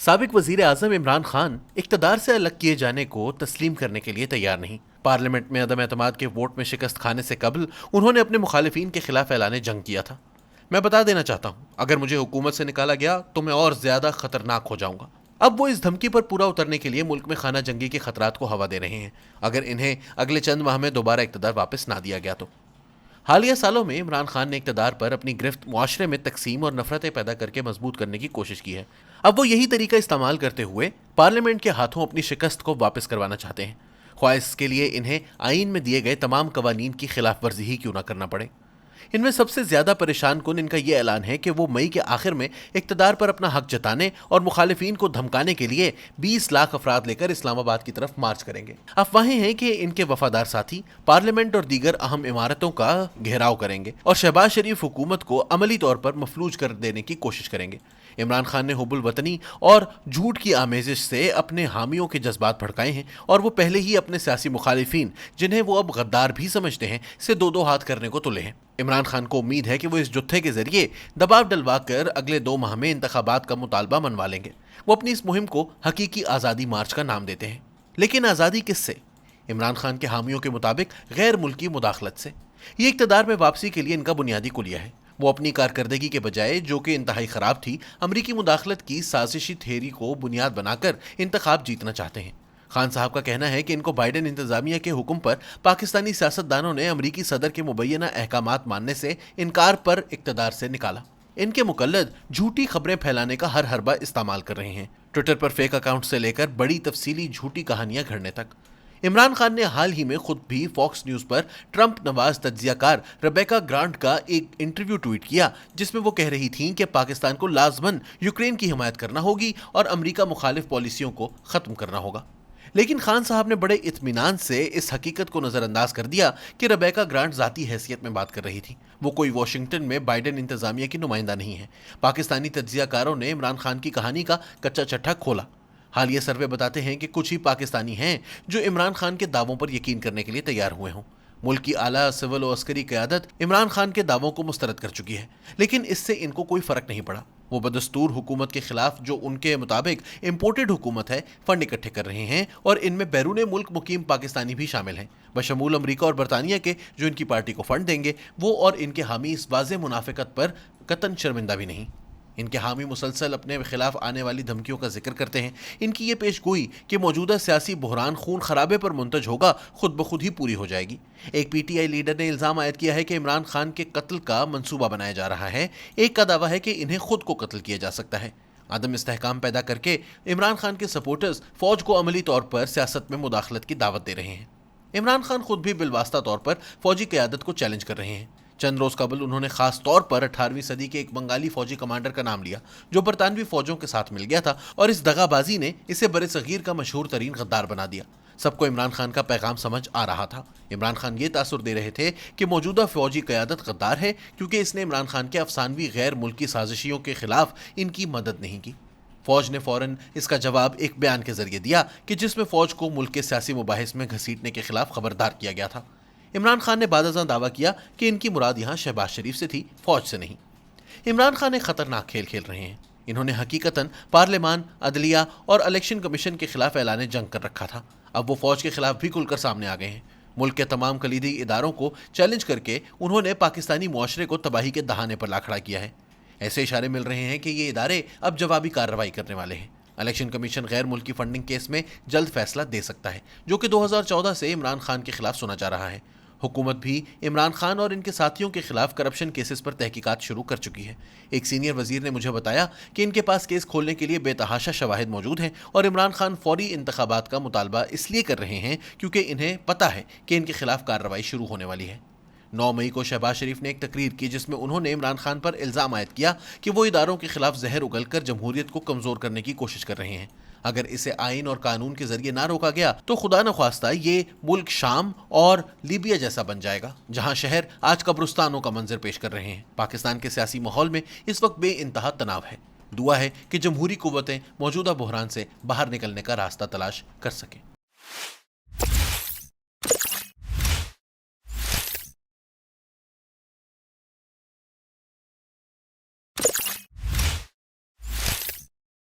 سابق وزیر اعظم عمران خان اقتدار سے الگ کیے جانے کو تسلیم کرنے کے لیے تیار نہیں۔ پارلیمنٹ میں عدم اعتماد کے ووٹ میں شکست کھانے سے قبل انہوں نے اپنے مخالفین کے خلاف اعلان جنگ کیا تھا۔ میں بتا دینا چاہتا ہوں، اگر مجھے حکومت سے نکالا گیا تو میں اور زیادہ خطرناک ہو جاؤں گا۔ اب وہ اس دھمکی پر پورا اترنے کے لیے ملک میں خانہ جنگی کے خطرات کو ہوا دے رہے ہیں، اگر انہیں اگلے چند ماہ میں دوبارہ اقتدار واپس نہ دیا گیا تو۔ حالیہ سالوں میں عمران خان نے اقتدار پر اپنی گرفت معاشرے میں تقسیم اور نفرتیں پیدا کر کے مضبوط کرنے کی کوشش کی ہے۔ اب وہ یہی طریقہ استعمال کرتے ہوئے پارلیمنٹ کے ہاتھوں اپنی شکست کو واپس کروانا چاہتے ہیں، خواہ اس کے لیے انہیں آئین میں دیے گئے تمام قوانین کی خلاف ورزی ہی کیوں نہ کرنا پڑے۔ ان میں سب سے زیادہ پریشان کن ان کا یہ اعلان ہے کہ وہ مئی کے آخر میں اقتدار پر اپنا حق جتانے اور مخالفین کو دھمکانے کے لیے 20 لاکھ افراد لے کر اسلام آباد کی طرف مارچ کریں گے۔ افواہیں ہیں کہ ان کے وفادار ساتھی پارلیمنٹ اور دیگر اہم عمارتوں کا گھیراؤ کریں گے اور شہباز شریف حکومت کو عملی طور پر مفلوج کر دینے کی کوشش کریں گے۔ عمران خان نے حب الوطنی اور جھوٹ کی آمیزش سے اپنے حامیوں کے جذبات بھڑکائے ہیں، اور وہ پہلے ہی اپنے سیاسی مخالفین، جنہیں وہ اب غدار بھی سمجھتے ہیں، سے دو ہاتھ کرنے کو تلے ہیں۔ عمران خان کو امید ہے کہ وہ اس جتھے کے ذریعے دباؤ ڈلوا کر اگلے 2 ماہ میں انتخابات کا مطالبہ منوا لیں گے۔ وہ اپنی اس مہم کو حقیقی آزادی مارچ کا نام دیتے ہیں۔ لیکن آزادی کس سے؟ عمران خان کے حامیوں کے مطابق غیر ملکی مداخلت سے۔ یہ اقتدار میں واپسی کے لیے ان کا بنیادی کلیہ ہے۔ وہ اپنی کارکردگی کے بجائے، جو کہ انتہائی خراب تھی، امریکی مداخلت کی سازشی تھیوری کو بنیاد بنا کر انتخاب جیتنا چاہتے ہیں۔ خان صاحب کا کہنا ہے کہ ان کو بائیڈن انتظامیہ کے حکم پر پاکستانی سیاستدانوں نے امریکی صدر کے مبینہ احکامات ماننے سے انکار پر اقتدار سے نکالا۔ ان کے مقلد جھوٹی خبریں پھیلانے کا ہر حربہ استعمال کر رہے ہیں، ٹویٹر پر فیک اکاؤنٹ سے لے کر بڑی تفصیلی جھوٹی کہانیاں گھڑنے تک۔ عمران خان نے حال ہی میں خود بھی فاکس نیوز پر ٹرمپ نواز تجزیہ کار ریبیکا گرانٹ کا ایک انٹرویو ٹویٹ کیا، جس میں وہ کہہ رہی تھیں کہ پاکستان کو لازماً یوکرین کی حمایت کرنا ہوگی اور امریکہ مخالف پالیسیوں کو ختم کرنا ہوگا۔ لیکن خان صاحب نے بڑے اطمینان سے اس حقیقت کو نظر انداز کر دیا کہ ریبیکا گرانٹ ذاتی حیثیت میں بات کر رہی تھی۔ وہ کوئی واشنگٹن میں بائیڈن انتظامیہ کی نمائندہ نہیں ہے۔ پاکستانی تجزیہ کاروں نے عمران خان کی کہانی کا کچا چٹھا کھولا۔ حالیہ سروے بتاتے ہیں کہ کچھ ہی پاکستانی ہیں جو عمران خان کے دعووں پر یقین کرنے کے لیے تیار ہوئے ہوں۔ ملک کی اعلیٰ سول و عسکری قیادت عمران خان کے دعووں کو مسترد کر چکی ہے، لیکن اس سے ان کو کوئی فرق نہیں پڑا۔ وہ بدستور حکومت کے خلاف، جو ان کے مطابق امپورٹڈ حکومت ہے، فنڈ اکٹھے کر رہے ہیں، اور ان میں بیرون ملک مقیم پاکستانی بھی شامل ہیں، بشمول امریکہ اور برطانیہ کے، جو ان کی پارٹی کو فنڈ دیں گے۔ وہ اور ان کے حامی اس واضح منافقت پر قطعاً شرمندہ بھی نہیں۔ ان کے حامی مسلسل اپنے خلاف آنے والی دھمکیوں کا ذکر کرتے ہیں۔ ان کی یہ پیش گوئی کہ موجودہ سیاسی بحران خون خرابے پر منتج ہوگا، خود بخود ہی پوری ہو جائے گی۔ ایک پی ٹی آئی لیڈر نے الزام عائد کیا ہے کہ عمران خان کے قتل کا منصوبہ بنایا جا رہا ہے۔ ایک کا دعویٰ ہے کہ انہیں خود کو قتل کیا جا سکتا ہے۔ عدم استحکام پیدا کر کے عمران خان کے سپورٹرز فوج کو عملی طور پر سیاست میں مداخلت کی دعوت دے رہے ہیں۔ عمران خان خود بھی بالواسطہ طور پر فوجی قیادت کو چیلنج کر رہے ہیں۔ چند روز قبل انہوں نے خاص طور پر 18ویں صدی کے ایک بنگالی فوجی کمانڈر کا نام لیا، جو برطانوی فوجوں کے ساتھ مل گیا تھا، اور اس دغا بازی نے اسے برِ صغیر کا مشہور ترین غدار بنا دیا۔ سب کو عمران خان کا پیغام سمجھ آ رہا تھا۔ عمران خان یہ تاثر دے رہے تھے کہ موجودہ فوجی قیادت غدار ہے، کیونکہ اس نے عمران خان کے افسانوی غیر ملکی سازشیوں کے خلاف ان کی مدد نہیں کی۔ فوج نے فوراً اس کا جواب ایک بیان کے ذریعے دیا کہ جس میں فوج کو ملک کے سیاسی مباحث میں گھسیٹنے کے خلاف خبردار کیا گیا تھا۔ عمران خان نے بعد ازاں دعویٰ کیا کہ ان کی مراد یہاں شہباز شریف سے تھی، فوج سے نہیں۔ عمران خان ایک خطرناک کھیل کھیل رہے ہیں۔ انہوں نے حقیقتاً پارلیمان، عدلیہ اور الیکشن کمیشن کے خلاف اعلان جنگ کر رکھا تھا۔ اب وہ فوج کے خلاف بھی کھل کر سامنے آ گئے ہیں۔ ملک کے تمام کلیدی اداروں کو چیلنج کر کے انہوں نے پاکستانی معاشرے کو تباہی کے دہانے پر لا کھڑا کیا ہے۔ ایسے اشارے مل رہے ہیں کہ یہ ادارے اب جوابی کارروائی کرنے والے ہیں۔ الیکشن کمیشن غیر ملکی فنڈنگ کیس میں جلد فیصلہ دے سکتا ہے، جو کہ 2014 سے عمران خان کے خلاف سنا جا رہا ہے۔ حکومت بھی عمران خان اور ان کے ساتھیوں کے خلاف کرپشن کیسز پر تحقیقات شروع کر چکی ہے۔ ایک سینئر وزیر نے مجھے بتایا کہ ان کے پاس کیس کھولنے کے لیے بے تحاشا شواہد موجود ہیں، اور عمران خان فوری انتخابات کا مطالبہ اس لیے کر رہے ہیں کیونکہ انہیں پتہ ہے کہ ان کے خلاف کارروائی شروع ہونے والی ہے۔ 9 مئی کو شہباز شریف نے ایک تقریر کی، جس میں انہوں نے عمران خان پر الزام عائد کیا کہ وہ اداروں کے خلاف زہر اگل کر جمہوریت کو کمزور کرنے کی کوشش کر رہے ہیں۔ اگر اسے آئین اور قانون کے ذریعے نہ روکا گیا تو خدا نخواستہ یہ ملک شام اور لیبیا جیسا بن جائے گا، جہاں شہر آج قبرستانوں کا منظر پیش کر رہے ہیں۔ پاکستان کے سیاسی ماحول میں اس وقت بے انتہا تناؤ ہے۔ دعا ہے کہ جمہوری قوتیں موجودہ بحران سے باہر نکلنے کا راستہ تلاش کر سکیں۔